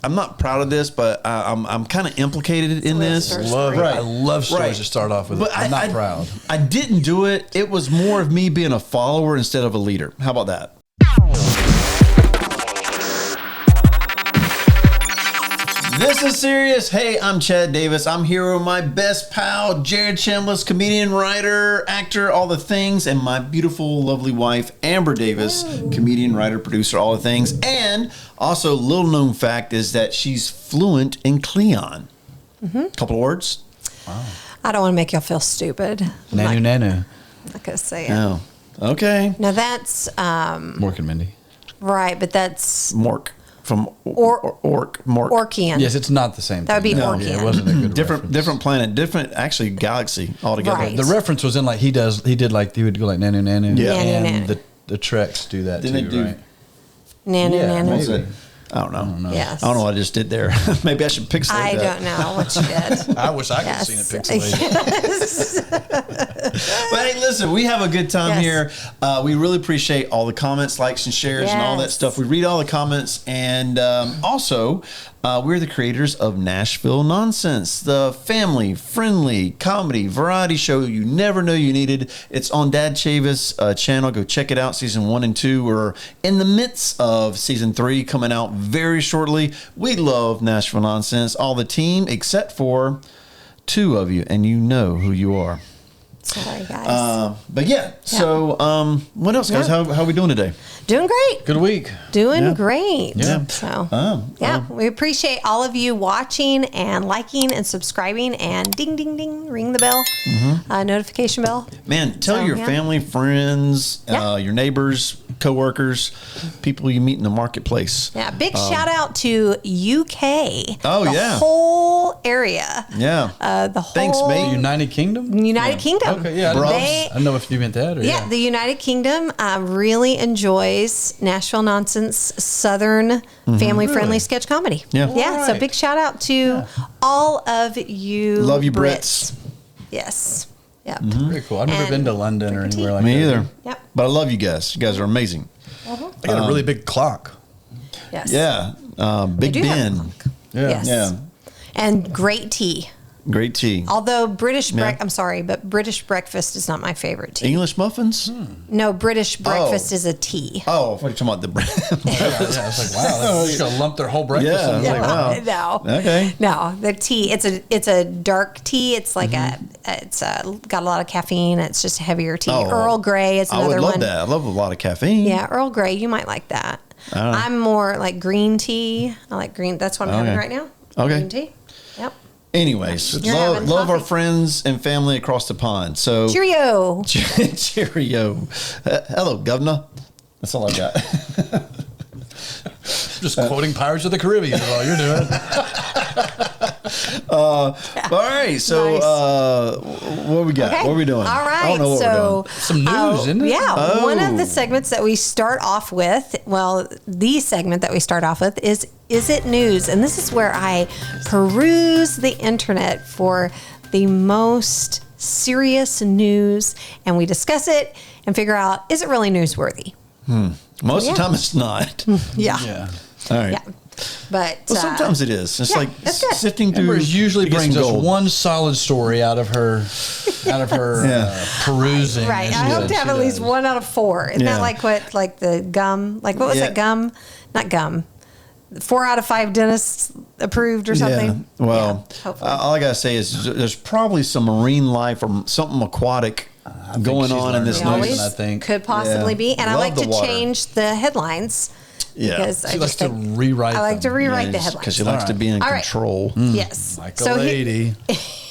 I'm not proud of this, but I'm kind of implicated in this. I love stories to start off with. But I'm not proud. I didn't do it. It was more of me being a follower instead of a leader. How about that? This is serious. Hey, I'm Chad Davis. I'm here with my best pal, Jared Chambliss, comedian, writer, actor, all the things, and my beautiful, lovely wife, Amber Davis, comedian, writer, producer, all the things. And also, little known fact is that she's fluent in Cleon. Couple of words. Wow. I don't want to make y'all feel stupid. Nanu. I'm not going to say it. Oh, okay. Now that's... Mork and Mindy. Right, but that's... Mork. From Mork. Orkian. Yes, it's not the same That would thing. be Orkian. Yeah, it wasn't a good different planet, different actually galaxy altogether. Right. The reference was in like he would go like Nanu. Yeah. And the Treks do that Didn't too, it do- right? Nanu. Maybe. I don't know. Yes. I don't know what I just did there. Maybe I should pixelate I that. don't know what you did. I wish I could have seen it pixelated. But hey, listen, we have a good time here. We really appreciate all the comments, likes, and shares, and all that stuff. We read all the comments, and also we're the creators of Nashville Nonsense, the family-friendly comedy variety show you never know you needed. It's on Dad Chavis' channel. Go check it out. Season 1 and 2. We're in the midst of season 3 coming out very shortly. We love Nashville Nonsense, all the team, except for 2 of you, and you know who you are. Sorry, guys. But so what else, guys? How are we doing today? Doing great. Good week. Doing great. Yeah. So, we appreciate all of you watching and liking and subscribing and ding, ding, ding, ring the bell, notification bell. Man, tell your family, friends, your neighbors, coworkers, people you meet in the marketplace. Yeah, big shout out to UK. The whole area. Yeah. The whole Thanks, mate. United Kingdom? United Kingdom. Okay, yeah. I don't know if you meant that. Or, the United Kingdom really enjoys Nashville Nonsense Southern family-friendly sketch comedy. Yeah. Yeah, so big shout out to all of you. Love you, Brits. Yes. Yep. Very cool. I've never been to London or anywhere like that. Me either. Yep. But I love you guys. You guys are amazing. I got a really big clock. Yes. Yeah. Big do have a Ben. clock. Yeah. Yes. Yeah. And great tea. Great tea. Although British I'm sorry, but British breakfast is not my favorite tea. English muffins? No, British breakfast is a tea. Oh, what are you talking about? The bread? Yeah, it's like, wow, they're just going to lump their whole breakfast in. Like, wow. No. Okay. No, the tea. It's a dark tea. It's like it's got a lot of caffeine. It's just a heavier tea. Oh, Earl Grey is another one. I would love that. I love a lot of caffeine. Yeah, Earl Grey. You might like that. I'm more like green tea. I like green. That's what I'm having right now. Okay. Green tea. Yep. Anyways, love our friends and family across the pond. So Cheerio. Cheerio. Hello, Governor. That's all I got. Just quoting Pirates of the Caribbean is all you're doing. All right. So what we got? Okay. What are we doing? All right. I don't know what we're doing. Some news, isn't it? Yeah. One of the segments that we start off with, the segment that we start off with is It News? And this is where I peruse the internet for the most serious news, and we discuss it and figure out, is it really newsworthy? Most of the time it's not. Yeah. All right. Yeah. But Well, sometimes it is. It's like that's good. sifting through. Amber usually to get brings some us gold. one solid story out of her perusing. Right. I hope to have at least 1 out of 4. Isn't that like the gum? Like what was it? Gum? Not gum. 4 out of 5 dentists approved or something. Yeah. Well, hopefully. all I gotta say is there's probably some marine life or something aquatic going on in this news. I think Could possibly be. And I Love like the to water. change the headlines. Yeah. Because she likes to rewrite. I like to rewrite the because headlines. she likes to be in All right. control. Yes. Like a lady.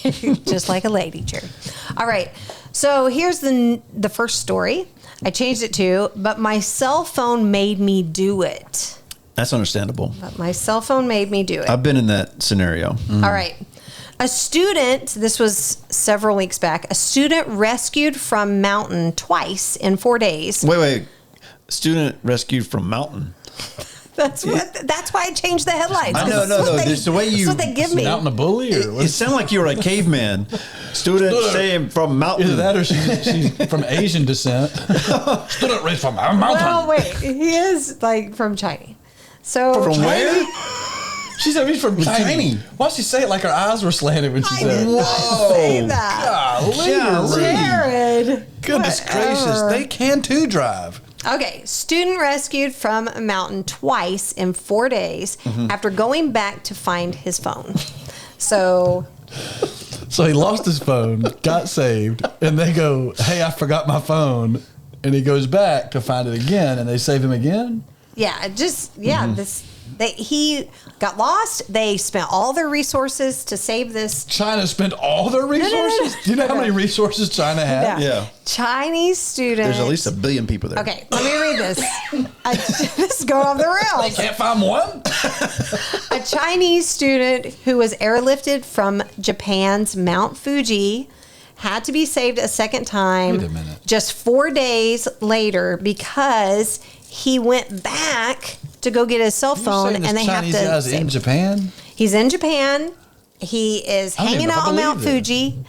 Just like a lady, Jerry. All right. So here's the first story. I changed it to, but my cell phone made me do it. That's understandable. But my cell phone made me do it. I've been in that scenario. All right. A student, this was several weeks back, a student rescued from mountain twice in 4 days. Wait. Student rescued from mountain. That's why I changed the headlines. No. There's the way you. That's what they give me. Mountain a bully, or It sounded like you were a caveman. Student saying from mountain. either that or she's from Asian descent. Student raised from a mountain. Well, wait. He is like from China. So From where? She said he's from Tiny. Why'd she say it like her eyes were slanted when she said it? Whoa. Say that. Golly. Jared. Goodness gracious. They can too drive. Okay, student rescued from a mountain twice in 4 days after going back to find his phone. So he lost his phone, got saved, and they go, hey, I forgot my phone. And he goes back to find it again, and they save him again? Yeah, he got lost. They spent all their resources to save this. China spent all their resources? No. Do you know how many resources China had? Yeah. Chinese student. There's at least 1 billion people there. Okay, let me read this. This is going off the rails. They can't find one? A Chinese student who was airlifted from Japan's Mount Fuji had to be saved a second time. Wait a minute. Just 4 days later because he went back to go get his cell phone, and they Chinese have to. Guy's in Japan? He's in Japan. He is hanging out on Mount Fuji,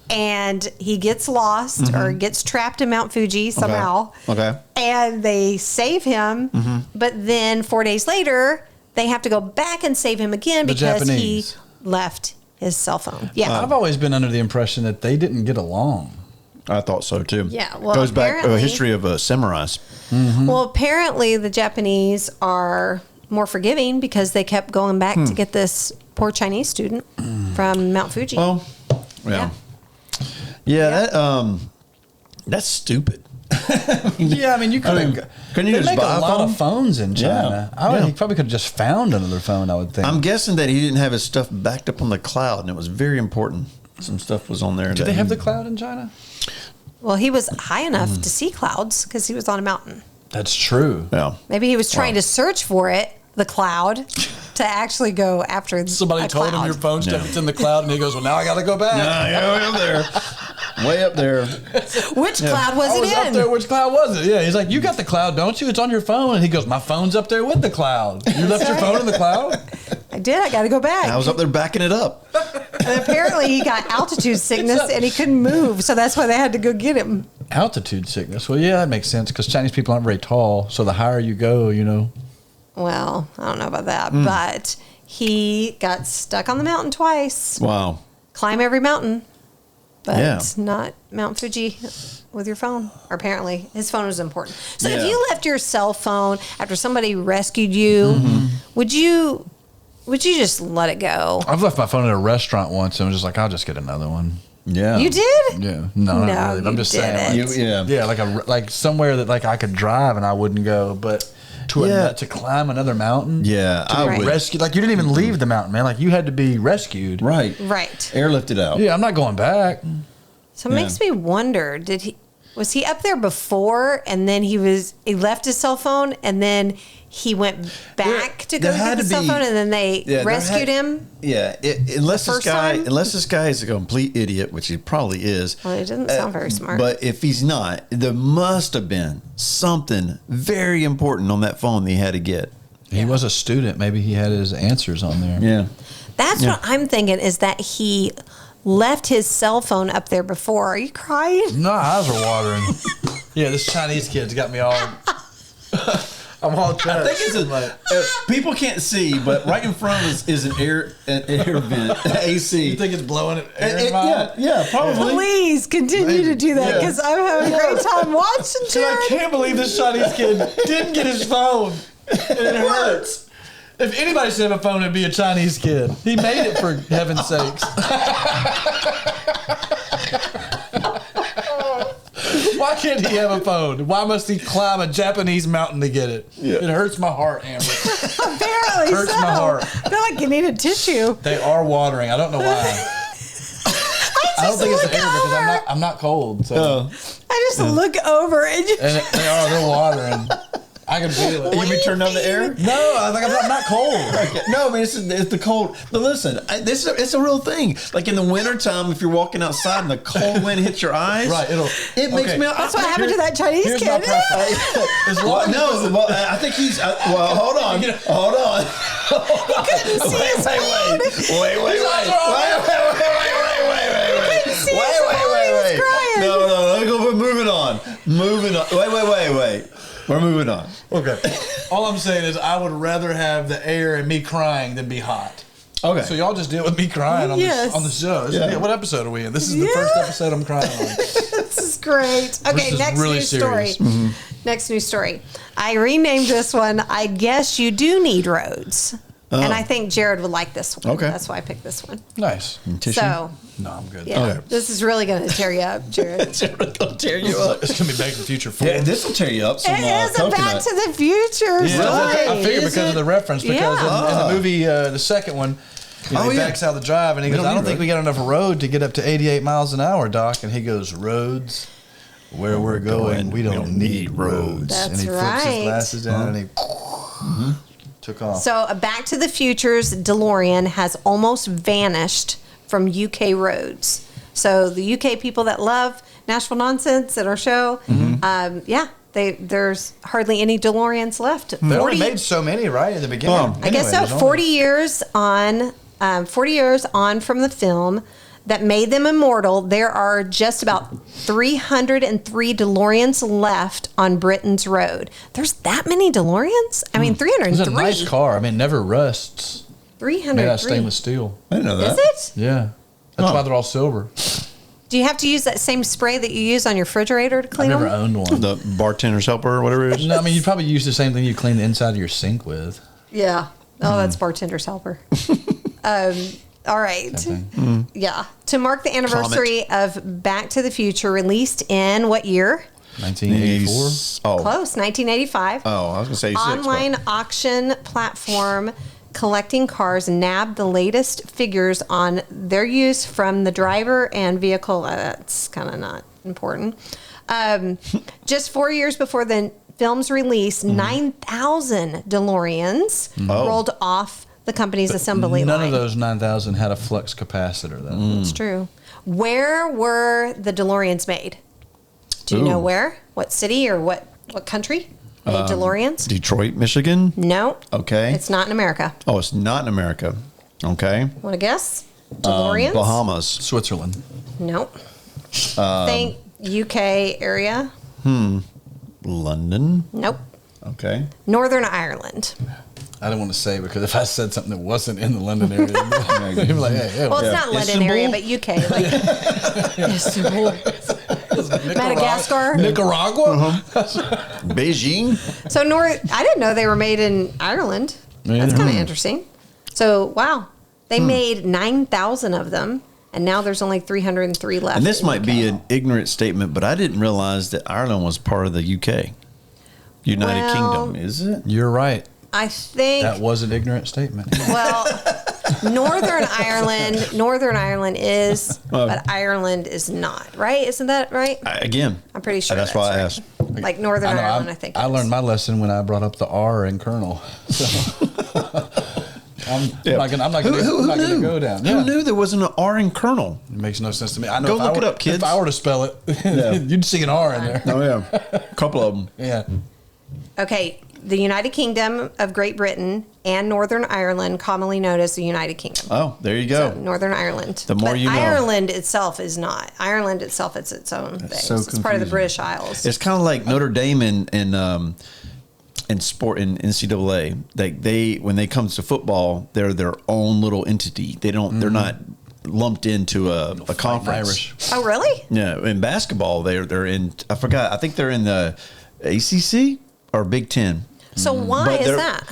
and he gets lost or gets trapped in Mount Fuji somehow. Okay. And they save him, but then 4 days later, they have to go back and save him again because Japanese. he left his cell phone. Yeah. I've always been under the impression that they didn't get along. I thought so too. Yeah, well, goes back to a apparently- history of samurais. Well, apparently the Japanese are more forgiving because they kept going back to get this poor Chinese student from Mount Fuji. Well, yeah. That's stupid. Yeah, I mean, you couldn't you just make buy a a lot phone? of phones in China. He probably could have just found another phone, I would think. I'm guessing that he didn't have his stuff backed up on the cloud, and it was very important. Some stuff was on there. Did they have the cloud in China? Well, he was high enough to see clouds because he was on a mountain. That's true. Yeah. Maybe he was trying to search for it, the cloud, to actually go after Somebody a told cloud. him your phone stuff is in the cloud, and he goes, well, now I got to go back. Way up there. Way up there. Which cloud was I it was in? up there. Which cloud was it? Yeah, he's like, you got the cloud, don't you? It's on your phone. And he goes, my phone's up there with the cloud. You left your phone in the cloud? I did. I got to go back. I was up there backing it up. And apparently he got altitude sickness and he couldn't move. So that's why they had to go get him. Altitude sickness. Well, yeah, that makes sense because Chinese people aren't very tall. So the higher you go, you know. Well, I don't know about that. But he got stuck on the mountain twice. Wow. Climb every mountain. But Yeah. not Mount Fuji with your phone. Or apparently his phone was important. So Yeah. if you left your cell phone after somebody rescued you, would you just let it go? I've left my phone at a restaurant once and was just like, I'll just get another one. Yeah. You did? Yeah. No, No, not really. I'm you just saying. didn't. Like, Yeah. Yeah, like somewhere that like I could drive and I wouldn't go, but to climb another mountain. Yeah, I Right. would. Rescue, like you didn't even leave the mountain, man. Like you had to be rescued. Right. Right. Airlifted out. Yeah, I'm not going back. So it makes me wonder, was he up there before and then he left his cell phone and then he went back to go there had get the to cell be- phone and then they there rescued had- him? Yeah, unless The this first guy time? is a complete idiot, which he probably is. Well, he doesn't sound very smart. But if he's not, there must have been something very important on that phone that he had to get. He was a student. Maybe he had his answers on there. Yeah. That's what I'm thinking is that he left his cell phone up there before. Are you crying? No, eyes are watering. Yeah, this Chinese kid's got me all. I'm all I think it's people can't see, but right in front of us is an air vent, AC. You think it's blowing air in my Yeah, probably. Please continue to do that Yeah. because I'm having a great time watching Dude, I Jared. can't believe this Chinese kid didn't get his phone. And it hurts. If anybody should have a phone, it'd be a Chinese kid. He made it, for heaven's sakes. Why can't he have a phone? Why must he climb a Japanese mountain to get it? Yeah. It hurts my heart, Amber. Apparently Hurts so. my heart. I feel like you need a tissue. They are watering. I don't know why. I don't think it's the look air because over. I'm not cold. So. I just look over and just, And they're watering. I can feel it. You mean turn on the air? No, I'm not cold. Okay. No, I mean, it's the cold. But listen, it's a real thing. Like in the wintertime, if you're walking outside and the cold wind hits your eyes, Right, it makes me. that's what happened to that Chinese Here's kid. my preference. As long as I think he's. Well, hold on. Hold on. Couldn't see his phone. Wait. He was crying. No. Moving on. Wait. We're moving on. Okay. All I'm saying is I would rather have the air and me crying than be hot. Okay. So y'all just deal with me crying on the show. Yeah. What episode are we in? This is the first episode I'm crying on. This is great. Okay, is next really news serious. story. Next news story. I renamed this one, I Guess You Do Need Roads. And I think Jared would like this one. Okay. That's why I picked this one. Nice. Tissue? So, No, I'm good. yeah, Okay. this is really going to tear you up, Jared. It's gonna tear you up. It's going to be Back to the Future 4. Yeah, this will tear you up. Some It is a coconut. Back to the Future Yeah, story. I figured Is because it? of the reference. Because Yeah. in the movie, the second one, he backs out of the drive and he goes, don't I don't need think we got enough road to get up to 88 miles an hour, Doc. And he goes, roads, where we're going, we don't need roads. That's and he flips right. his glasses down and he took off. So, a Back to the Future's DeLorean has almost vanished from UK roads. So, the UK people that love Nashville Nonsense at our show, there's hardly any DeLoreans left. They only made so many, right, at the beginning? I guess so. 40 years on, 40 years on from the film that made them immortal, there are just about 303 DeLoreans left on Britain's road. There's that many DeLoreans? I mean, 303. It's a nice car. I mean, it never rusts. 303. Made out of stainless steel. I didn't know that. Is it? Yeah. That's why they're all silver. Do you have to use that same spray that you use on your refrigerator to clean I've never them? owned one. The bartender's helper or whatever it is. No, I mean, you'd probably use the same thing you clean the inside of your sink with. Yeah. Oh, that's bartender's helper. All right. Yeah. To mark the anniversary of Back to the Future, released in what year? 1984. Oh. Close, 1985. Oh, I was going to say 86. Online auction platform Collecting Cars nabbed the latest figures on their use from the driver and vehicle. That's kind of not important. Just 4 years before the film's release, 9,000 DeLoreans rolled off the company's assembly line. None of those 9,000 had a flux capacitor, though. That's true. Where were the DeLoreans made? Do you know where? What city or what country made DeLoreans? Detroit, Michigan. No. Okay. It's not in America. Oh, it's not in America. Okay. Want to guess? DeLoreans? Bahamas. Switzerland. Nope. Think UK area? London. Nope. Okay. Northern Ireland. I don't want to say because if I said something that wasn't in the London area, they'd be like, hey, Well, it's not London area, but UK. Like, Madagascar. Nicaragua? Beijing. So I didn't know they were made in Ireland. That's kind of interesting. So, wow. They made 9,000 of them, and now there's only 303 left. And this in might UK. be an ignorant statement, but I didn't realize that Ireland was part of the UK. United Well- Kingdom, is it? You're right. I think. That was an ignorant statement. Well, Northern Ireland is, but Ireland is not, right? Isn't that right? Again. I'm pretty sure That's why I right. asked. Like Northern Ireland, I think. I learned my lesson when I brought up the R in Colonel. So I'm not gonna go down. Who knew there wasn't an R in Colonel? It makes no sense to me. I know Go if I look it were- up, kids. If I were to spell it, you'd see an R in there. Oh, yeah. A couple of them. Yeah. Okay, the United Kingdom of Great Britain and Northern Ireland, commonly known as the United Kingdom. Oh, there you go. So Northern Ireland. The more But you know. Ireland itself is not. Ireland itself is its own thing. so It's part of the confusing. British Isles. It's kind of like Notre Dame in sport in NCAA. They when they comes to football, they're their own little entity. They don't. They're not lumped into a conference. Irish. Oh, really? Yeah, in basketball, they're in. I forgot. I think they're in the ACC or Big Ten. So why But is they're- that?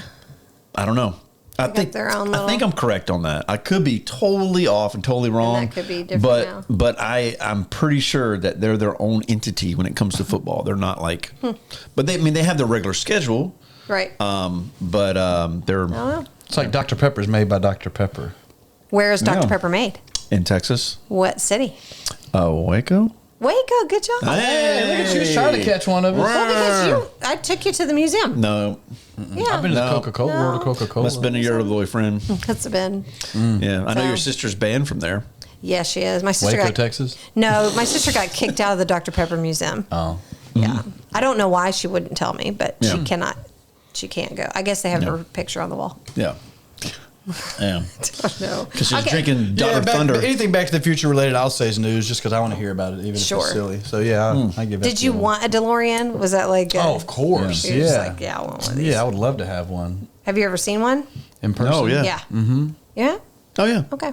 I don't know. I got think their own I think little- I'm correct on that. I could be totally off and totally wrong. that could be different now. But I'm pretty sure that they're their own entity when it comes to football. They're not like, but they have their regular schedule. Right. They're I don't know. It's like Dr. Pepper's made by Dr. Pepper. Where is Dr. Yeah. Pepper made? in Texas. What city? Waco. Waco. Good job. Hey, look at you. She was trying to catch one of us. Well, because I took you to the museum. No, Yeah. I've been to the No. Coca-Cola, No. World of Coca-Cola. must have been a year boyfriend. That's been. Yeah, I know So- your sister's banned from there. Yeah, she is. My sister Waco, got Texas. No, my sister got kicked out of the Dr. Pepper Museum. Oh. Yeah. I don't know why she wouldn't tell me, but Yeah. she cannot. She can't go. I guess they have Yeah. her picture on the wall. Yeah. Yeah. No. Because she's drinking Dr. Thunder. Anything Back to the Future related, I'll say is news, just because I want to hear about it, even if it's silly. So yeah, I give it. Did you want a DeLorean? Was that like? Oh, of course. You're just like, I want one of these. Yeah, I would love to have one Have you ever seen one? in person. Oh, yeah. Yeah. Mm-hmm. Yeah. Oh, yeah. Okay.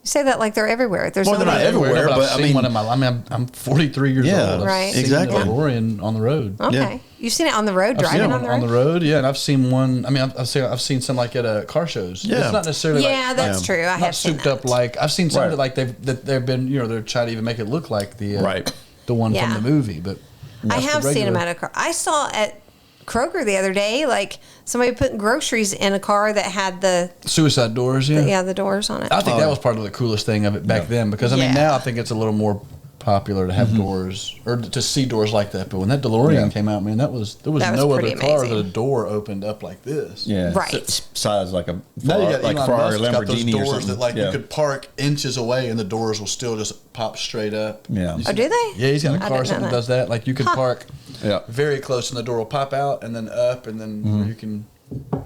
You say that like they're everywhere. There's Well, they're not everywhere, but but I've I seen mean, one in my life. I mean, I'm 43 years Yeah, old. right. I've seen Exactly. a DeLorean on the road. Okay. Yeah. You've seen it on the road, I've seen driving it on the road? yeah, and I've seen one. I mean, I've seen some like at car shows. Yeah. It's not necessarily Yeah, that's true. I not have seen souped that. up like I've seen some Right. that like they've been they're trying to even make it look like the Right. the one Yeah. from the movie, but I that's the have seen them regular. at a car. I saw at Kroger the other day, like somebody putting groceries in a car that had the Suicide doors. Yeah, the doors on it. I think that was part of the coolest thing of it back then, because I mean now I think it's a little more popular to have doors or to see doors like that. But when that DeLorean came out, man, there was That was no other pretty car amazing. that a door opened up like this. Yeah. Right. Size like a Now you got like Elon Ferrari Musk's got those Lamborghini or doors something. that like yeah. you could park inches away and the doors will still just pop straight up. Yeah. You Oh, see- do they? Yeah, he's got a I car didn't something know that does that. Like you could park Yeah. very close and the door will pop out and then up and then you can.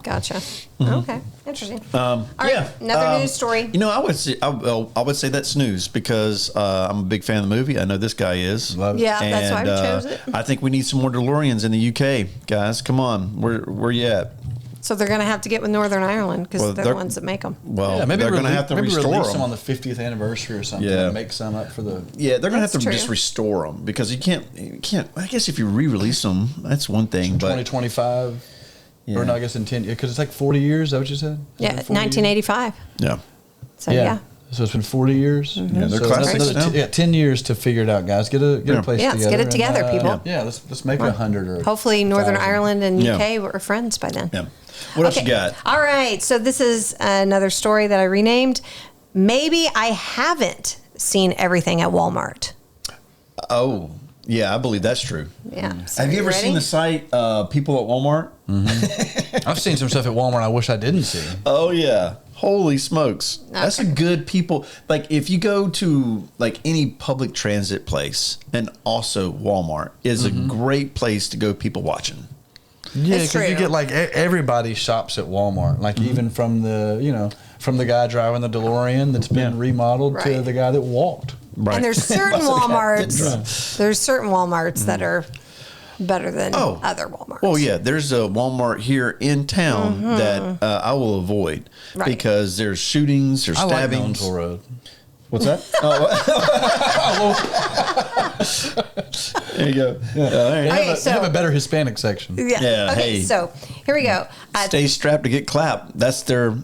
Gotcha. Okay. Interesting. All right. Yeah. Another news story. You know, I would say that's news because I'm a big fan of the movie. I know this guy is. Love it. Yeah, that's why we chose it. I think we need some more DeLoreans in the UK, guys. Come on, where you at? So they're going to have to get with Northern Ireland because Well, they're the they're- ones that make them. Well, Yeah, maybe they're going to have to maybe restore release them. them on the 50th anniversary or something. Yeah. And make some up for the. Yeah, they're going to have to That's true. just restore them because you can't. I guess if you re-release them, that's one thing. But 2025. Yeah. Or no, I guess in 10 because it's like 40 years. Is that what you said? Is Yeah, it 40 years? 1985. yeah, So yeah. So it's been 40 years. Yeah, they're So classics another now. 10 years to figure it out, guys. Get a place Yeah, together. let's get it together, people. Yeah, let's make it 100 or. Hopefully, Northern 1,000. Ireland and Yeah. UK were friends by then. yeah. What else you got? All right. So this is another story that I renamed. Maybe I haven't seen everything at Walmart. Oh, yeah, I believe that's true. Yeah. So Have you ever ready? seen the site People at Walmart? I've seen some stuff at Walmart I wish I didn't see. Oh yeah. Holy smokes. That's a Okay. good people. Like if you go to like any public transit place and also Walmart is a great place to go people watching. Yeah, It's because you true. get like everybody shops at Walmart. Like even from the from the guy driving the DeLorean that's been remodeled to Right. the guy that walked. Right. And there's certain Also got Walmarts. There's certain Walmarts that are better than other Walmarts. Well, yeah, there's a Walmart here in town that I will avoid Right. because there's shootings, there's I like stabbings. Nonsville Road. What's that? There you go. They Okay, have so- they have a better Hispanic section. Yeah, Okay, hey. so here we go. Stay strapped to get clapped. That's their,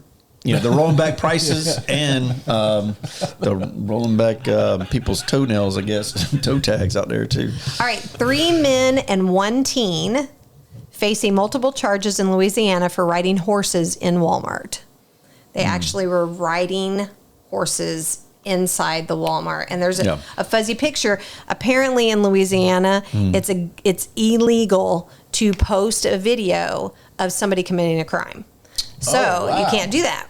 they're rolling back prices and they're rolling back people's toenails, I guess, toe tags out there too. All right, 3 men and 1 teen facing multiple charges in Louisiana for riding horses in Walmart. They actually were riding horses inside the Walmart, and there's Yeah. a fuzzy picture. Apparently, in Louisiana, it's illegal to post a video of somebody committing a crime, so you can't do that.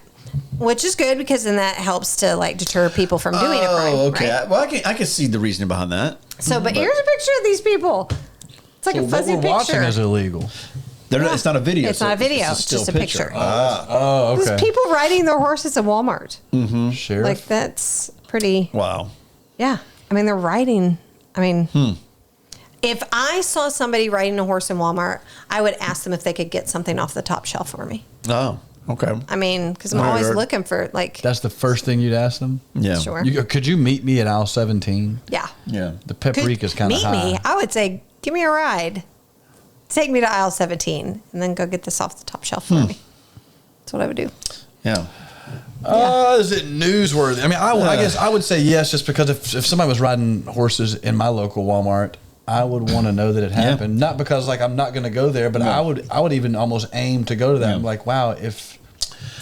Which is good because then that helps to like deter people from doing a crime. Oh, okay. right? Well, I can see the reasoning behind that. So, but here's a picture of these people. It's like So a fuzzy what we're watching picture. is illegal. They're not, it's not a video. It's not a video, it's still just a picture. Oh, okay. There's people riding their horses at Walmart. Sheriff. Like that's pretty. Wow. Yeah, I mean they're riding. I mean, if I saw somebody riding a horse in Walmart, I would ask them if they could get something off the top shelf for me. Oh, okay. I mean, because I'm Right, always right. looking for like. That's the first thing you'd ask them. Yeah. Sure. Could you meet me at aisle 17? Yeah. Yeah. The Could paprika's kind of meet high. me. I would say, give me a ride. Take me to aisle 17, and then go get this off the top shelf for me. That's what I would do. Yeah. Is it newsworthy? I mean, I guess I would say yes, just because if somebody was riding horses in my local Walmart, I would want to know that it happened. Not because like I'm not going to go there, but I would even almost aim to go to that. I'm like, wow, if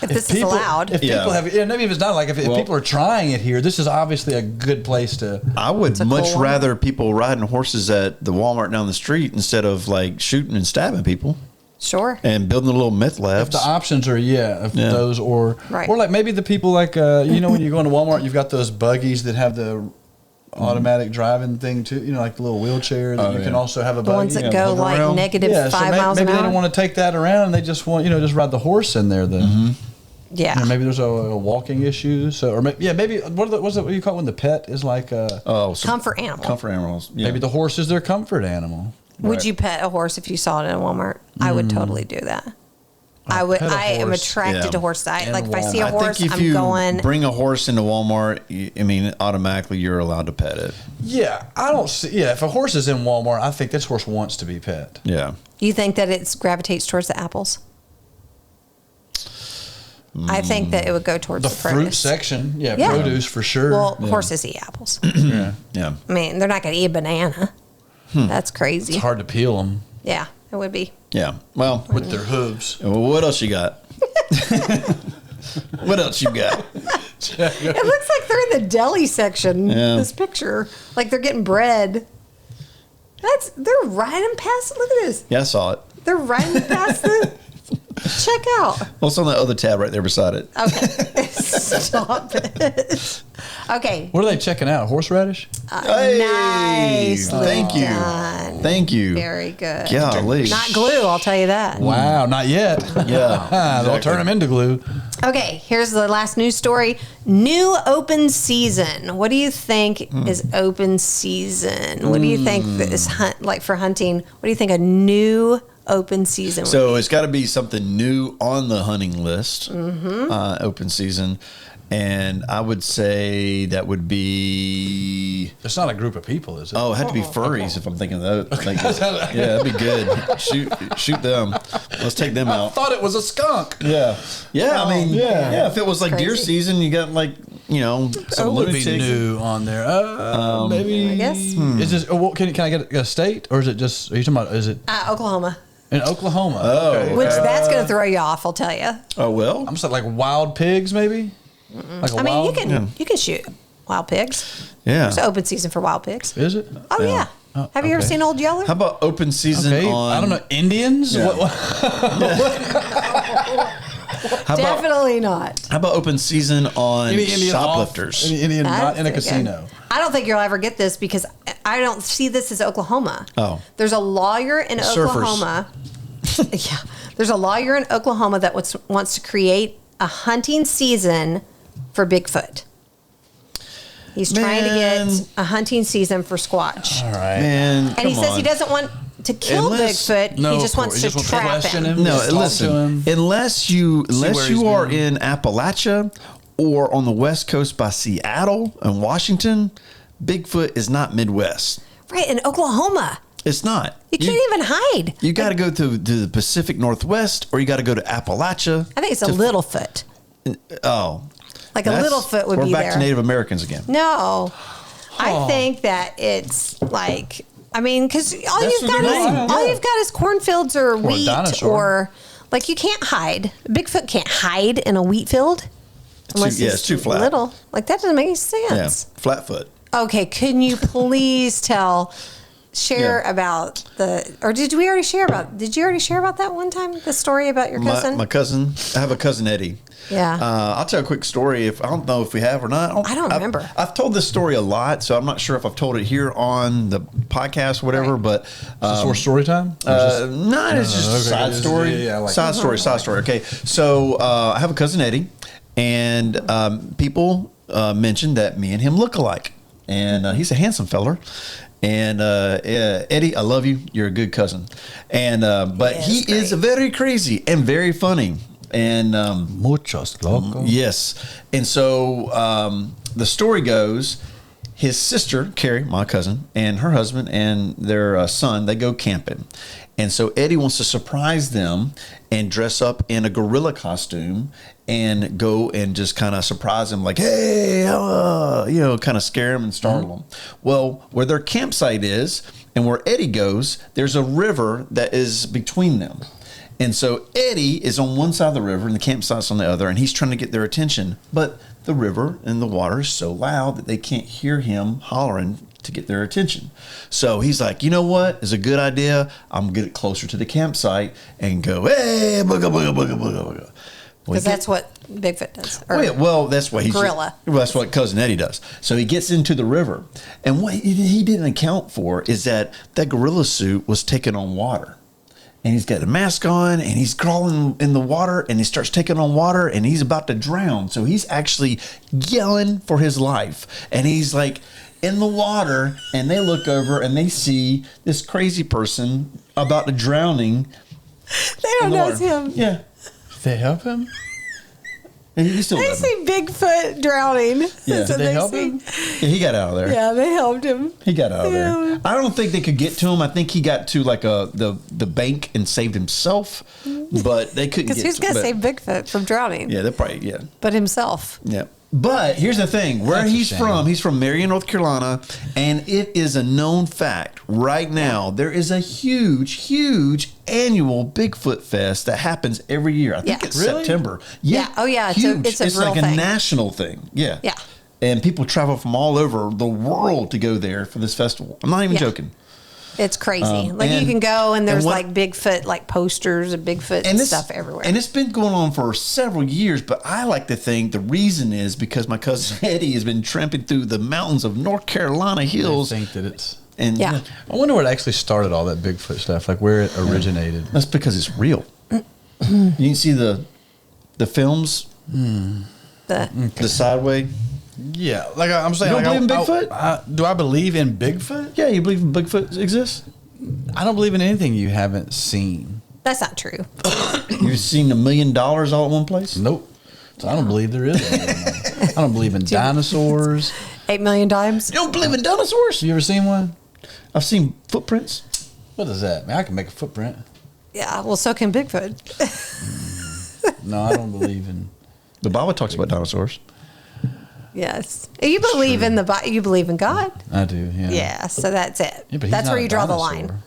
this people, is allowed. if people have, maybe if it's not like if people are trying it here, this is obviously a good place to. I would a much cool one. rather people riding horses at the Walmart down the street instead of like shooting and stabbing people Sure. and building little meth If labs. the options are those or Right. or like maybe the people like when you go into Walmart, you've got those buggies that have the automatic driving thing too. Like the little wheelchair that you can also have a The buggy. ones that Yeah, go hover like around. negative Yeah, 5 miles maybe an they hour. don't want to take that around and they just want just ride the horse in there then. Yeah. You know, maybe there's a walking issue. So, or maybe what do you call it when the pet is like comfort animal. Comfort animals. Yeah. Maybe the horse is their comfort animal. Would you pet a horse if you saw it in Walmart? I would totally do that. I would. pet a I am horse. attracted to horses. Like if I see a I horse, think if I'm you going. bring a horse into Walmart, automatically you're allowed to pet it. Yeah, I don't see. Yeah, if a horse is in Walmart, I think this horse wants to be pet. Yeah. You think that it gravitates towards the apples? I think that it would go towards The the fruit produce. section, Yeah. produce for sure. Well, horses eat apples. yeah. Yeah. I mean, they're not going to eat a banana. That's crazy. It's hard to peel them Yeah, it would be. Yeah. Well, with their hooves. what else you got? What else you got? It looks like they're in the deli section. Yeah. This picture, like they're getting bread. They're riding past. Look at this. Yeah, I saw it. They're riding past the. Check out. What's on that other tab right there beside it? Okay, stop it. Okay. What are they checking out? Horseradish? Nice. Thank you. Done. Thank you. Very good. Golly. Not glue, I'll tell you that. Wow, not yet. Yeah. They'll turn them into glue. Okay, here's the last news story. New open season. What do you think is open season? What do you think is like for hunting? What do you think a new open season would So be? it's got to be something new on the hunting list, open season. And I would say that would be... It's not a group of people, is it? Oh, it had to be furries if I'm thinking of that. Yeah, that'd be good. Shoot them. Let's take them I out. thought it was a skunk. Yeah. Yeah, I mean, yeah. If it was like deer Crazy. season, you got like, some It would be lunatics. new on there. Maybe. I guess. Is this? Can I get a state, or is it just? Are you talking about? Is it Oklahoma. in Oklahoma? Oh. Okay. Which that's going to throw you off, I'll tell you. Oh, well. I'm saying like wild pigs, maybe. Like a I mean, wild. you can shoot wild pigs. Yeah. There's open season for wild pigs. Is it? Oh, yeah. Oh, Have you ever okay. seen Old Yeller? How about open season Okay. on... I don't know. Indians. Yeah. How about, Definitely not. how about open season on Any Indian shoplifters? Any Indian not in a That's casino. good. I don't think you'll ever get this because I don't see this as Oklahoma. Oh. There's a lawyer in Surfers. Oklahoma. Yeah. There's a lawyer in Oklahoma that wants to create a hunting season for Bigfoot. He's trying to Man. get a hunting season for Squatch. All right. Man, And he come says he on. doesn't want to kill Unless- Bigfoot. No, he of just course. wants He to just wants to trap question him. him. No, Just talk to listen. him. Unless you where he's are been. in Appalachia or on the West Coast by Seattle and Washington, Bigfoot is not Midwest. Right, in Oklahoma. It's not. You can't even hide. You got to go to the Pacific Northwest, or you got to go to Appalachia. I think it's a to- Littlefoot. Oh, Like a that's- Littlefoot would we're be back there. to Native Americans again. No, I think that it's like because all That's you've what got they're is doing. all Yeah. you've got is cornfields or wheat dinosaur. or like you can't hide. Bigfoot can't hide in a wheat field unless it's he's too flat. little. Like that doesn't make any Yeah, sense. Flatfoot. Okay, can you please share Yeah. about did you already share about that one time, the story about your cousin? My cousin. I have a cousin Eddie. Yeah. I'll tell a quick story. If I don't know if we have or not. I don't remember. I've told this story a lot, so I'm not sure if I've told it here on the podcast, or whatever. Right. But Is this for story time? Or is this- no, it's just a okay. side story. Yeah, I like side it. story. Side story. Okay, so I have a cousin Eddie, and people mentioned that me and him look alike, and he's a handsome feller. And Eddie, I love you. You're a good cousin, and but he great. is very crazy and very funny. And Muchos locos. yes, and so the story goes, his sister Carrie, my cousin, and her husband and their son, they go camping, and so Eddie wants to surprise them and dress up in a gorilla costume and go and just kind of surprise them, like, hey, kind of scare them and startle them. Well, where their campsite is and where Eddie goes, there's a river that is between them. And so Eddie is on one side of the river and the campsite's on the other, and he's trying to get their attention. But the river and the water is so loud that they can't hear him hollering to get their attention. So he's like, you know what? It's a good idea. I'm going to get closer to the campsite and go, hey, booga, booga, booga, booga, booga. Because that's what Bigfoot does. Or- That's what Gorilla. That's what cousin Eddie does. So he gets into the river, and what he didn't account for is that gorilla suit was taking on water, and he's got a mask on, and he's crawling in the water, and he starts taking on water, and he's about to drown. So he's actually yelling for his life, and he's like in the water, and they look over and they see this crazy person about to drowning. They don't know it's him. Yeah. They help him? He's still They see Bigfoot drowning. Yeah. So Did they help see- him? Yeah, he got out of there. Yeah, they helped him. He got out of Yeah. there. I don't think they could get to him. I think he got to like the bank and saved himself, but they couldn't Because get who's to going to him. save Bigfoot from drowning? Yeah, they're probably, yeah. But himself. Yeah. But here's the thing, where That's a he's shame. from, he's from Marion, North Carolina, and it is a known fact right now. There is a huge annual Bigfoot Fest that happens every year. I think Yeah. it's Really? September. Yeah. Oh, yeah. Huge. It's a real like a thing. national thing. Yeah. Yeah. And people travel from all over the world to go there for this festival. I'm not even Yeah. joking. It's crazy. Like and- you can go and there's what- like Bigfoot, like posters and Bigfoot and this- stuff everywhere. And it's been going on for several years, but I like to think the reason is because my cousin Eddie has been tramping through the mountains of North Carolina I hills. think that it's... And Yeah. I wonder what actually started all that Bigfoot stuff, like where it originated. that's because it's real. You can see the films, the sideway. Yeah, like I'm saying, You don't like, believe in Bigfoot? do I believe in Bigfoot? Yeah, you believe Bigfoot exists? I don't believe in anything you haven't seen. That's not true. You've seen $1 million all at one place? Nope. So I don't believe there is anything. I don't believe in dinosaurs. 8 million times. You don't believe in dinosaurs? You ever seen one? I've seen footprints. What is that? Man, I can make a footprint. Yeah, well, so can Bigfoot. No, I don't believe in... The Bible talks about dinosaurs. Yes. You believe in you believe in God. I do, yeah. Yeah, so that's it. Yeah, but he's That's not where a you draw the dinosaur. line.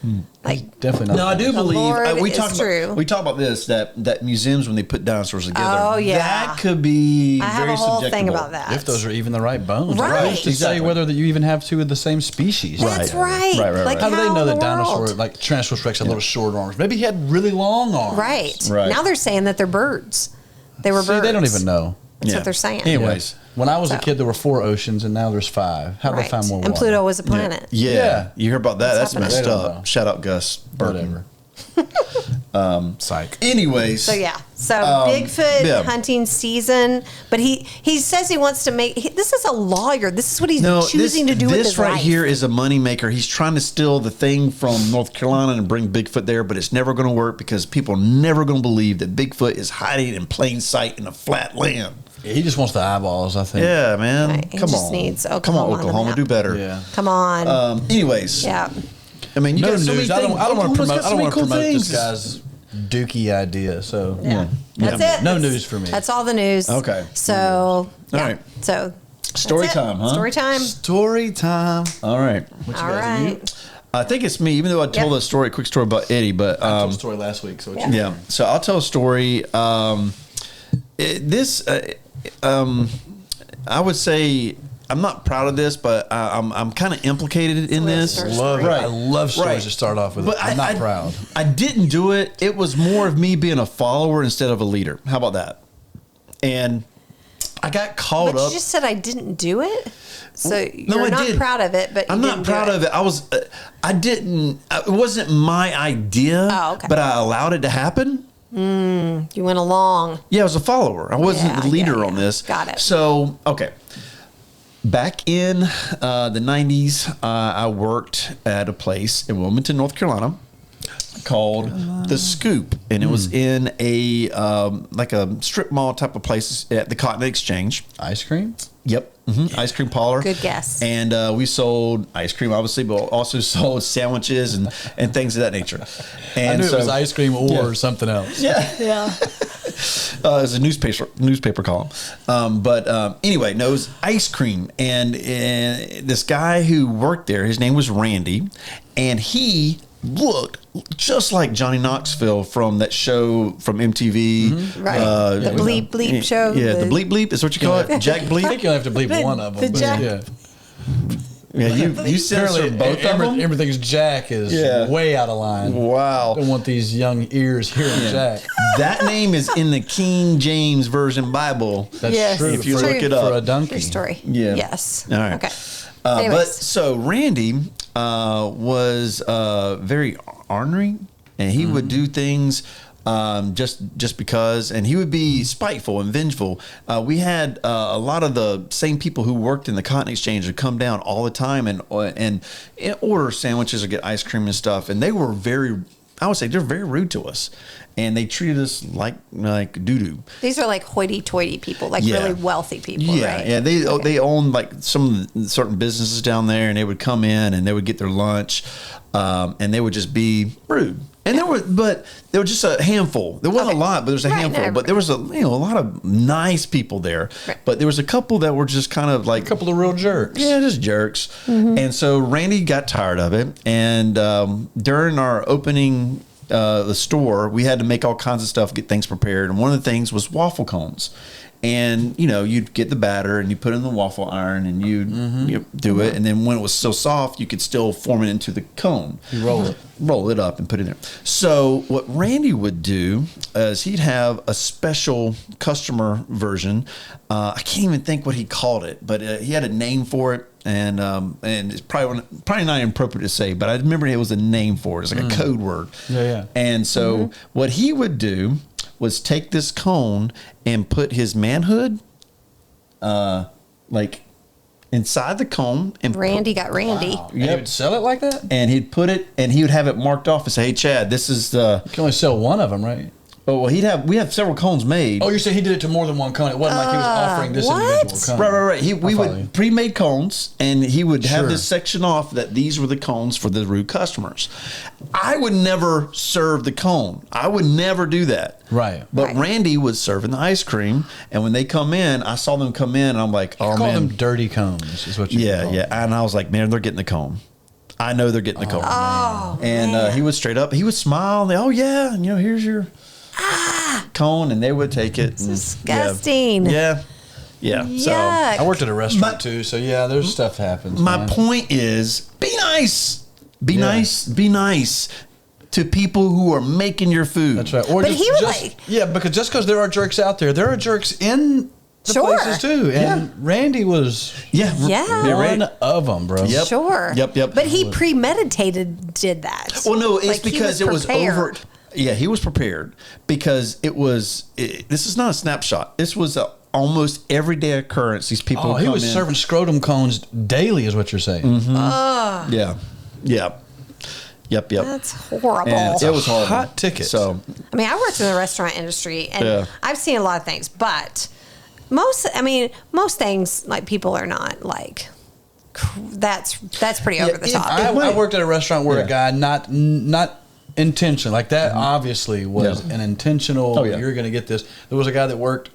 He's Like, definitely not. No, I do believe Lord we is talk true. about this that museums when they put dinosaurs together. Oh, yeah. that could be I have very a whole subjective. thing about that. If those are even the right bones. Right. Right. To Exactly. say whether that you even have two of the same species. That's right. Right. Like How do they know in that the dinosaur, world? like Tyrannosaurus Rex, had little short arms? Maybe he had really long arms. Right. Right. Now they're saying that they're birds. They were See, birds. they don't even know. That's Yeah. what they're saying. Anyways. When I was a So- kid, there were 4 oceans, and now there's 5. How did Right. they find more And water? Pluto was a planet. Yeah. Yeah. You hear about that? What's That's happening? messed They don't up. know. Shout out Gus Burton. Whatever. Psych. Anyways. So yeah, Bigfoot yeah. hunting season, but he says he wants to make. This is a lawyer. This is what he's choosing to do with his This right life. here is a moneymaker. He's trying to steal the thing from North Carolina and bring Bigfoot there, but it's never going to work because people are never going to believe that Bigfoot is hiding in plain sight in a flat land. Yeah, he just wants the eyeballs, I think. Yeah, man. Right, he Come just on. needs Come on, Oklahoma on the Oklahoma. map. Do better. Yeah. Come on. Anyways. Yeah. I mean, you No got so many news. I things. don't want to Oklahoma's promote. got I so don't many want to cool promote things. this guy's dookie idea. So Yeah. That's it. No news for me. That's all the news. Okay. So, All yeah. right. So, Story that's it. time, huh? Story time. Story time. All right. All right. I think it's me, even though I told Yep. a quick story about Eddie, but I told a story last week. So it's yeah. So I'll tell a story. I would say I'm not proud of this, but I'm kind of implicated in way to this. start a Love it. Right. I love stories Right. to start off with. But I'm not proud. I didn't do it. It was more of me being a follower instead of a leader. How about that? And I got caught But up. you just said I didn't do it. So No, you're I not did. proud of it, but you I'm didn't not proud do of it. I was. I didn't. It wasn't my idea. Oh, okay. But I allowed it to happen. You went along. Yeah, I was a follower. I wasn't Yeah, the leader yeah, on yeah. this. Got it. So, okay. Back in the 90s, I worked at a place in Wilmington, North Carolina called The Scoop. And it was in a like a strip mall type of place at the Cotton Exchange. Ice cream? Yep. Ice cream parlor. Good guess. And we sold ice cream, obviously, but also sold sandwiches and things of that nature. And I knew so, it was ice cream or Yeah. something else. Yeah. it was a newspaper column. Anyway, no, it was ice cream. And this guy who worked there, his name was Randy, and he looked just like Johnny Knoxville from that show from MTV. Right. The you Bleep know, Bleep show. Yeah, the Bleep Bleep is what you call it? Jack I Bleep? think you'll have to bleep one of them. the but Jack- yeah. Yeah, you censored both of them? Everything's Jack is Yeah. way out of line. Wow. Don't want these young ears hearing Jack. That name is in the King James Version Bible. That's Yes. true. If you for, look it up. for a donkey. True story. Yeah. Yes. All right. Okay. But Anyways. so Randy was very ornery and he would do things just because, and he would be spiteful and vengeful. We had a lot of the same people who worked in the cotton exchange would come down all the time and order sandwiches or get ice cream and stuff, and they were I would say they're very rude to us, and they treated us like doo-doo. These are like hoity-toity people, like really wealthy people, right? Yeah, they owned like some of the certain businesses down there, and they would come in and they would get their lunch, and they would just be rude. And there were just a handful. There wasn't a lot, but there was a handful. But there was a lot of nice people there. Right. But there was a couple that were just kind of like a couple of real jerks. Yeah, just jerks. Mm-hmm. And so Randy got tired of it. And during our opening the store, we had to make all kinds of stuff, get things prepared. And one of the things was waffle cones. And you'd get the batter and you put it in the waffle iron and you do it, and then when it was still soft, you could still form it into the cone. You roll it up and put it in there. So what Randy would do is he'd have a special customer version. I can't even think what he called it, but he had a name for it, and it's probably not even appropriate to say, but I remember it was a name for it. It's like a code word. Yeah. And so what he would do was take this cone and put his manhood, like inside the cone. And Randy got Randy. Wow. And he would sell it like that? And he'd put it, and he would have it marked off and say, "Hey, Chad, this is the." You can only sell one of them, right? Oh, well, we have several cones made. Oh, you're saying he did it to more than one cone. It wasn't like he was offering this individual cone. Right. We would pre-made cones, and he would have this section off that these were the cones for the rude customers. I would never serve the cone. I would never do that. Right. But Randy was serving the ice cream, and when they come in, I saw them come in, and I'm like, oh, man. Call them dirty cones is what you call them. Yeah. And I was like, man, they're getting the cone. I know they're getting the cone. Oh, and he would straight up, he would smile, and they, oh, yeah, and here's your cone, and they would take it. It's disgusting. Yeah. So I worked at a restaurant too, so there's stuff happens. My point is, be nice. Be nice to people who are making your food. That's right. Or because just because there are jerks out there, there are jerks in the places too. And Randy was one of them, bro. Yep. Sure. Yep. But he premeditated did that. Well, no, it's because it was over. Yeah, he was prepared because this is not a snapshot. This was a almost everyday occurrence. These people he was serving scrotum cones daily is what you're saying. Mm-hmm. Yeah. Yep. That's horrible. And it was horrible. Hot ticket. So, I mean, I worked in the restaurant industry, and I've seen a lot of things, but most things, like, people are not like, that's pretty over the top. I worked at a restaurant where a guy not intention like that obviously was an intentional you're gonna get this. There was a guy that worked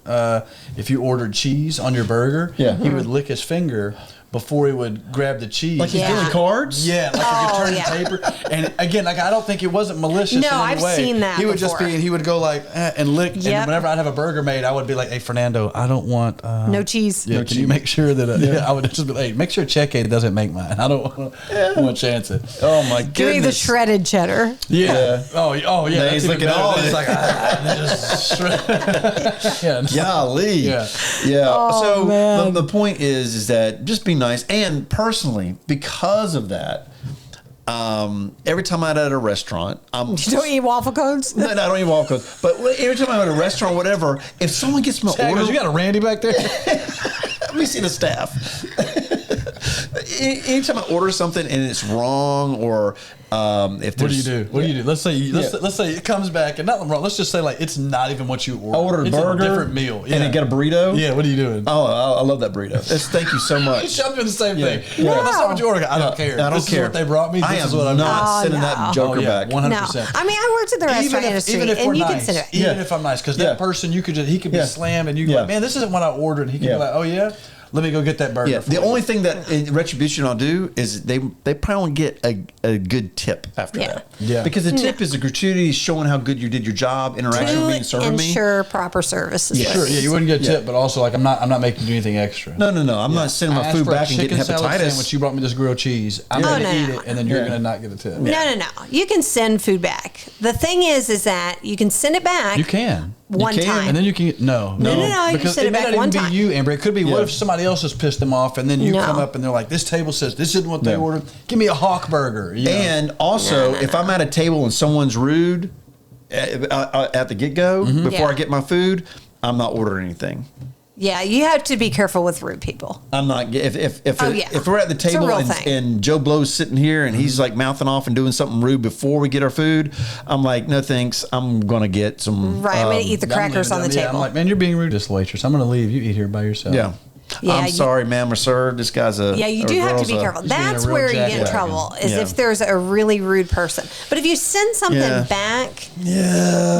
if you ordered cheese on your burger, he would lick his finger before he would grab the cheese. Like he's doing cards? Yeah, like if you're turning paper. And again, like I don't think it wasn't malicious in any I've way. Seen that He would before. he would go like and lick. And whenever I'd have a burger made, I would be like, hey, Fernando, I don't want no cheese. Yeah, can you make sure that I would just be like, hey, make sure Check Aid doesn't make mine. I don't want to chance it. Oh my goodness. Give me the shredded cheddar. Yeah. Oh yeah. He's looking at all this. It's like golly. Yeah. Oh, so the point is that just be nice. And personally, because of that, every time I'm at a restaurant, you don't eat waffle cones? No, I don't eat waffle cones. But every time I'm at a restaurant, whatever, if someone gets my order, you got a Randy back there. Let me see the staff. Anytime I order something and it's wrong, or if what do you do? Let's say it comes back and nothing wrong. Let's just say like it's not even what you ordered. I ordered a burger, a different meal, and then get a burrito. Yeah, what are you doing? Oh, I love that burrito. Thank you so much. I'm doing the same thing. Yeah. That's not what you ordered. I don't care. I don't care. This is what they brought me. This is what I'm not sending that joker back. 100%. No. I mean, I worked in the restaurant industry, even if and we're you nice, can send it. even if I'm nice, because that person he could be slammed, and you go like, man, this isn't what I ordered. And he could be like, oh yeah. Let me go get that burger. Yeah, the only thing that in retribution I'll do is they probably won't get a good tip after that. Yeah. Because the tip is a gratuity showing how good you did your job, interaction with me and serving me. Ensure proper service. Sure. Yeah, you wouldn't get a tip, but also like I'm not making you do anything extra. No. I'm not sending my food back and getting hepatitis. Sandwich, you brought me this grilled cheese. I'm going to eat it, and then you're going to not get a tip. No. You can send food back. The thing is that you can send it back. You can. one time. And then you can no. You because set it back one time. Be you, Amber. It could be what if somebody else has pissed them off, and then you come up and they're like, "This table says this isn't what they ordered. Give me a Hawk burger." You know? And also, if I'm at a table and someone's rude at the get go before I get my food, I'm not ordering anything. Yeah, you have to be careful with rude people. I'm not if we're at the table and Joe Blow's sitting here and he's like mouthing off and doing something rude before we get our food, I'm like, no thanks. I'm gonna get some. Right, I'm gonna eat the crackers on the table. I'm like, man, you're being rude to this waitress. I'm gonna leave. You eat here by yourself. Yeah. I'm sorry, ma'am or sir. This guy's a you do have to be careful. That's where you get in trouble is if there's a really rude person. But if you send something back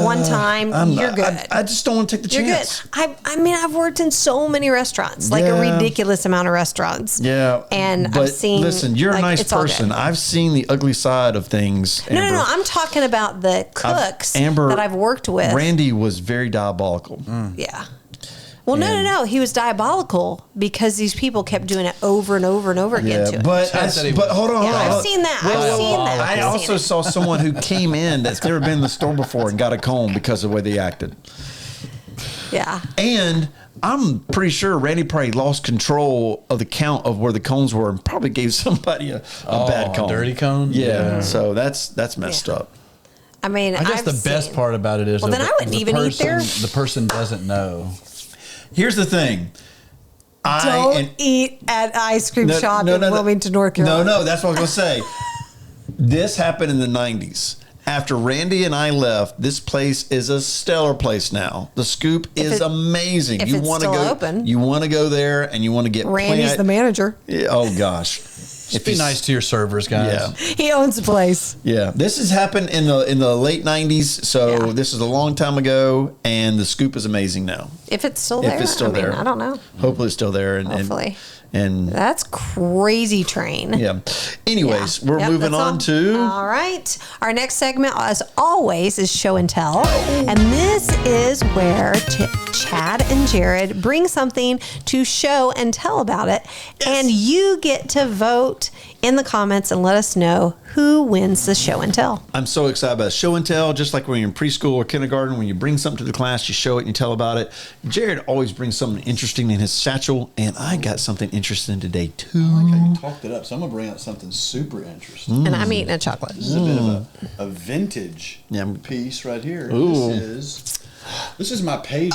one time, you're good. I just don't want to take the chance. You're good. I mean, I've worked in so many restaurants, like a ridiculous amount of restaurants. Yeah. And I've seen. Listen, you're a nice person. I've seen the ugly side of things. Amber. No. I'm talking about the cooks that I've worked with. Randy was very diabolical. Yeah. Well, no. He was diabolical because these people kept doing it over and over and over again to him. But hold on. I've seen that. I also saw someone who came in that's never been in the store before and got a comb because of the way they acted. Yeah. And I'm pretty sure Randy probably lost control of the count of where the cones were and probably gave somebody a bad cone. A dirty cone? Yeah. So that's messed up. I mean, I guess the best part about it is then I wouldn't even eat there. The person doesn't know. Here's the thing. Don't eat at ice cream shop in Wilmington, North Carolina. No, that's what I was going to say. This happened in the 90s. After Randy and I left, this place is a stellar place now. The Scoop is amazing. If it's still open. You want to go there and you want to get Randy's the manager. Oh, gosh. Just be nice to your servers, guys. Yeah. He owns the place. Yeah. This has happened in the late 90s, so this is a long time ago, and the Scoop is amazing now. If it's still there. If it's still there. I don't know. Hopefully it's still there. Hopefully. And that's crazy train. Yeah. Anyways, we're moving on to. All right. Our next segment, as always, is show and tell. And this is where Chad and Jared bring something to show and tell about it. Yes. And you get to vote in the comments and let us know who wins the show and tell. I'm so excited about show and tell. Just like when you're in preschool or kindergarten, when you bring something to the class, you show it and you tell about it. Jared always brings something interesting in his satchel, and I got something interesting today too. I like how you talked it up. So I'm gonna bring out something super interesting. And I'm eating a chocolate. This is a bit of a vintage piece right here. Ooh. This is my pager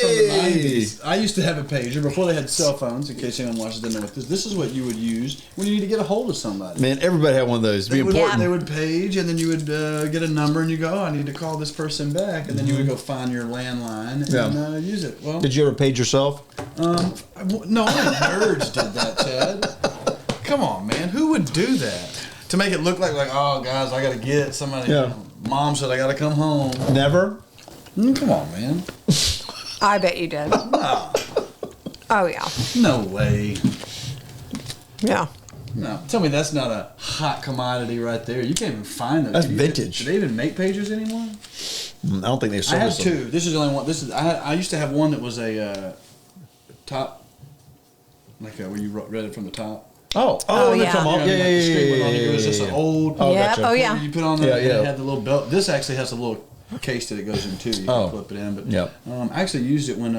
from the 90s. I used to have a pager before they had cell phones, in case anyone watches didn't know what this is what you would use when you need to get a hold of somebody. Man, everybody had one of those. It'd be important. They would page, and then you would get a number, and you go, I need to call this person back. And then you would go find your landline and use it. Well, did you ever page yourself? No, nerds did that, Chad. Come on, man. Who would do that? To make it look like oh, guys, I got to get somebody. Yeah. Mom said I got to come home. Never? Come on, man. I bet you did. No. Oh, yeah. No way. Yeah. No. Tell me that's not a hot commodity right there. You can't even find those. That's vintage. Do they even make pagers anymore? I don't think they sold. I have two. This is the only one. I used to have one that was a top, where you read it from the top. Oh, yeah. Yeah. It was just an old. Oh, gotcha. Oh, yeah. You put on there, and it had the little belt. This actually has a little case that it goes into. You can flip it in. But I actually used it when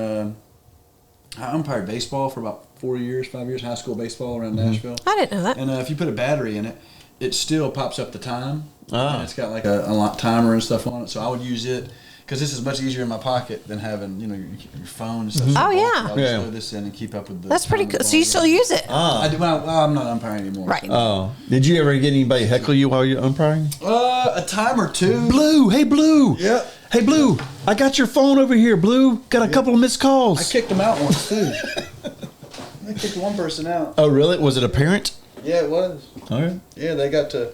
I umpired baseball for about 5 years, high school baseball around Nashville. I didn't know that. And if you put a battery in it, it still pops up the time. And it's got like a timer and stuff on it. So I would use it because this is much easier in my pocket than having your phone and stuff. Oh, yeah. I'll just throw this in and keep up with the. That's pretty good. So you still use it? I do. Well, I'm not umpiring anymore. Right. Oh. Did you ever get anybody heckle you while you're umpiring? A time or two. Blue. Hey, Blue. Yep. Hey, Blue. I got your phone over here, Blue. Got a couple of missed calls. I kicked them out once, too. I kicked one person out. Oh, really? Was it a parent? Yeah, it was. All right. Yeah, they got to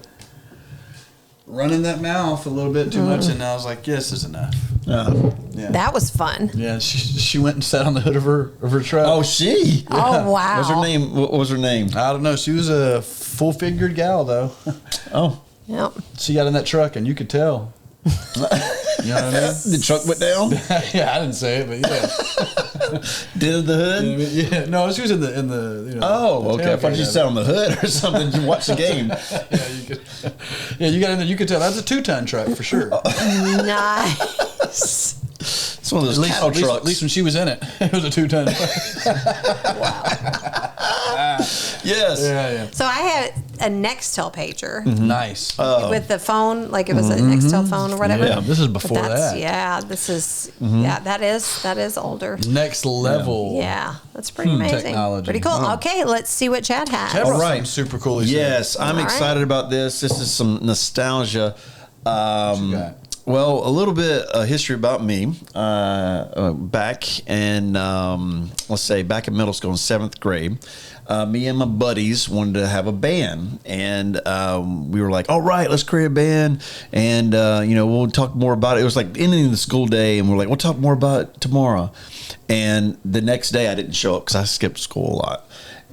running that mouth a little bit too much, and I was like, "Yes, this is enough." Yeah. That was fun. Yeah, she went and sat on the hood of her truck. Oh, she? Yeah. Oh, wow. What was her name? I don't know. She was a full-figured gal, though. Oh. Yep. She got in that truck, and you could tell. You know what I mean? The truck went down? Yeah, I didn't say it, but yeah. Did the hood? Yeah, no, she was in the okay. I thought you sat on the hood or something to watch the game. You got in there. You could tell that's a 2-ton truck for sure. Nice. It's one of those cattle trucks. At least when she was in it, it was a 2-ton. Yes. Yeah. So I had a Nextel pager Nice. with the phone, like it was a Nextel phone or whatever. Yeah, this is before But that's, that. Yeah, this is that is older. Next level. Yeah, that's pretty amazing. Technology. Pretty cool. Okay, let's see what Chad has. Chad brought All right. something super cool. Yes, I'm All right. excited about this. This is some nostalgia. What you got? Well, a little bit of history about me. Back in, let's say, back in middle school in 7th grade, me and my buddies wanted to have a band. And we were like, all right, let's create a band. And, we'll talk more about it. It was like ending of the school day. And we're like, we'll talk more about it tomorrow. And the next day I didn't show up because I skipped school a lot.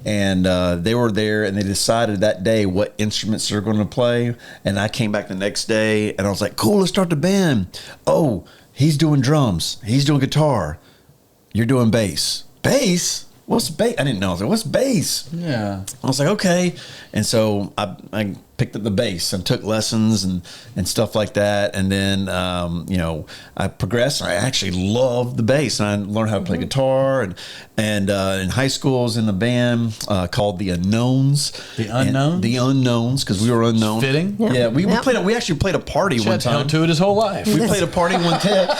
And they were there, and they decided that day what instruments they're going to play. And I came back the next day, and I was like, cool, let's start the band. Oh, he's doing drums. He's doing guitar. You're doing bass. Bass? What's bass? I didn't know. I was like, what's bass? Yeah. I was like, okay. And so I picked up the bass and took lessons and stuff like that. And then, I progressed. And I actually loved the bass. And I learned how to play guitar. And in high school, I was in a band called The Unknowns. The Unknowns? The Unknowns, because we were unknown. Fitting. Yep. Yeah, we Yep. We actually played a party one Chad's held time. to it his whole life. We played a party one time.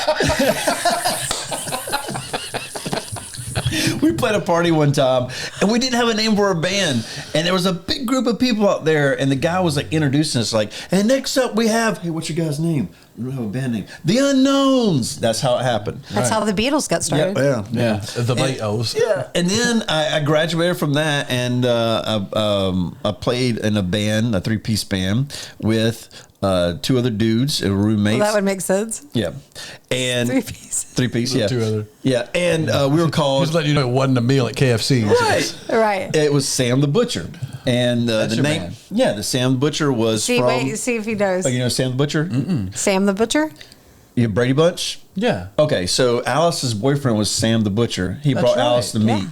We played a party one time, and we didn't have a name for our band. And there was a big group of people out there, and the guy was like introducing us, like, and next up we have, hey, what's your guy's name? We don't have a band name. The Unknowns. That's how it happened. That's how the Beatles got started. Yeah. The Beatles. Yeah, and then I graduated from that, and I played in a band, a 3-piece band, with 2 other dudes, roommates. Well, that would make sense. Yeah, and 3-piece. 3-piece, yeah, 2 other. yeah, and we were called. Just letting you know it wasn't a meal at KFC. Right. Right. It was Sam the Butcher, and the your name. man. Yeah, the Sam the Butcher was See, from. wait, see if he knows. Oh, you know Sam the Butcher? Sam the Butcher? You Brady Bunch? Yeah. Okay, so Alice's boyfriend was Sam the Butcher. He That's brought right. Alice to meet. Yeah.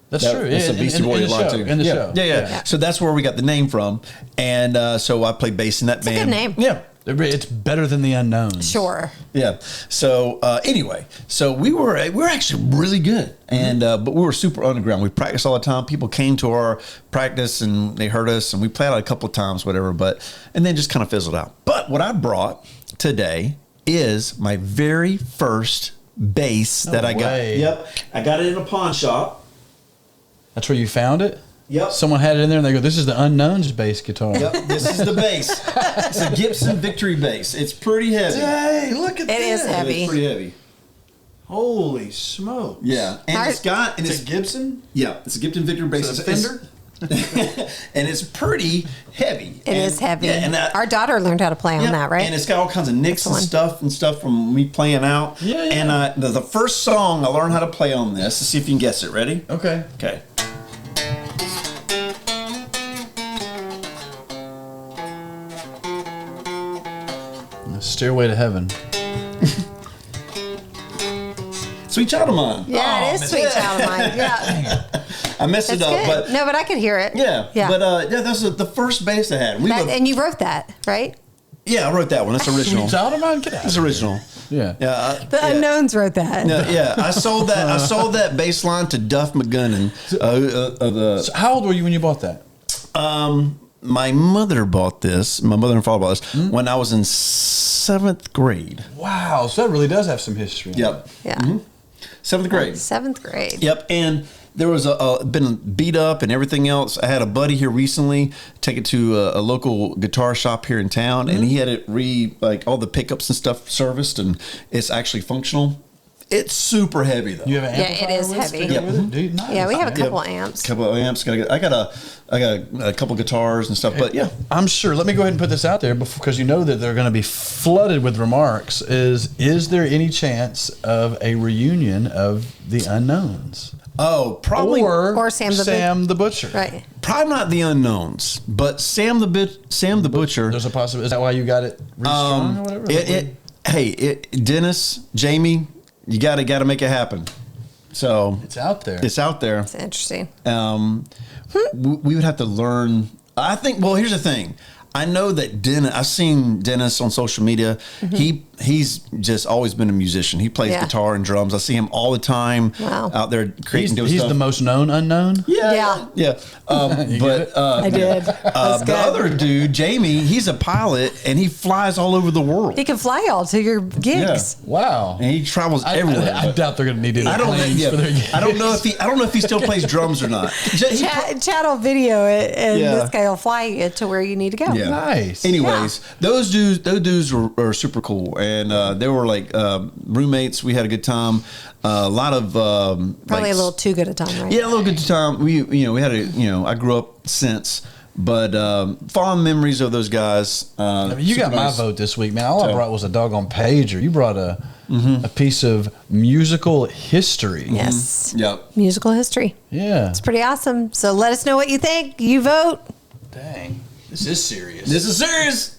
That's That- true. It's a Beastie Boy in the line show. too. In the yeah. show. Yeah. So that's where we got the name from, and so I played bass in that a band. good name. Yeah. It's better than the Unknowns. Sure. Yeah. So anyway, so we were actually really good, and but we were super underground. We practiced all the time. People came to our practice and they heard us, and we played out a couple of times, whatever. And then just kind of fizzled out. But what I brought today is my very first bass that I got. way. Yep. I got it in a pawn shop. That's where you found it? Yep. Someone had it in there and they go, this is the Unknowns bass guitar. Yep. This is the bass. It's a Gibson Victory bass. It's pretty heavy. Hey, look at It is this. heavy. It's pretty heavy. Holy smokes. Yeah. And it's got. And It's a Gibson? Yeah, it's a Gibson Victor bass. Is it a Fender? And it's pretty heavy. It is heavy. Yeah, and Our daughter learned how to play on yeah, that, right? And it's got all kinds of nicks and Excellent. stuff from me playing out. Yeah, yeah. And the first song I learned how to play on this. Let's see if you can guess it. Ready? Okay. Okay. Stairway to Heaven. Sweet Child of Mine. Yeah, it is Sweet Child of Mine. Yeah. I messed That's it up, good. but No, but I could hear it. yeah. Yeah. But that's the first bass I had. And you wrote that, right? Yeah, I wrote that one. That's original. Sweet Child of Mine? Get out. That's original. Yeah. Yeah. The Unknowns wrote that. Yeah, I sold that. I sold that bass line to Duff McGunnan. So how old were you when you bought that? My mother bought this. My mother and father bought this when I was in 7th grade. Wow. So that really does have some history. Yep. Yeah. 7th grade. 7th grade. Yep. And there was been beat up and everything else. I had a buddy here recently take it to a local guitar shop here in town, and he had it like all the pickups and stuff serviced, and it's actually functional. It's super heavy though. You have an Yeah, amplifier it is with it? heavy. To go Yep. with it? Dude, nice, Yeah, we have a man. couple of amps. couple of amps. I got a couple guitars and stuff. But yeah. I'm sure. Let me go ahead and put this out there because you know that they're going to be flooded with remarks. Is there any chance of a reunion of the Unknowns? Oh, probably. Or Sam the Butcher. Right. Probably not the Unknowns, but Sam the Butcher. There's a possibility. Is that why you got it restrung or whatever? Dennis, Jamie, you gotta make it happen. So It's out there. it's out there. It's interesting. We would have to learn. I think. Well, here's the thing. I know that Dennis. I've seen Dennis on social media. He's just always been a musician. He plays guitar and drums. I see him all the time out there creating. He's the most known unknown. Yeah. But I did. The other dude, Jamie, he's a pilot and he flies all over the world. He can fly y'all to your gigs. Yeah. Wow. And he travels everywhere. I doubt they're going to need any planes for their gigs. I don't know if he still plays drums or not. Chad will video it, and this guy will fly you to where you need to go. Yeah. Nice. Anyways, those dudes were super cool, and they were like roommates. We had a good time. A lot of probably a little too good a time, right? Yeah, a little good time. We had I grew up since. But fond memories of those guys. You got my vote this week, man. All I brought was a doggone pager. You brought a piece of musical history. Yes. Yep. Musical history. Yeah. It's pretty awesome. So let us know what you think. You vote. Dang. This is serious. This is serious.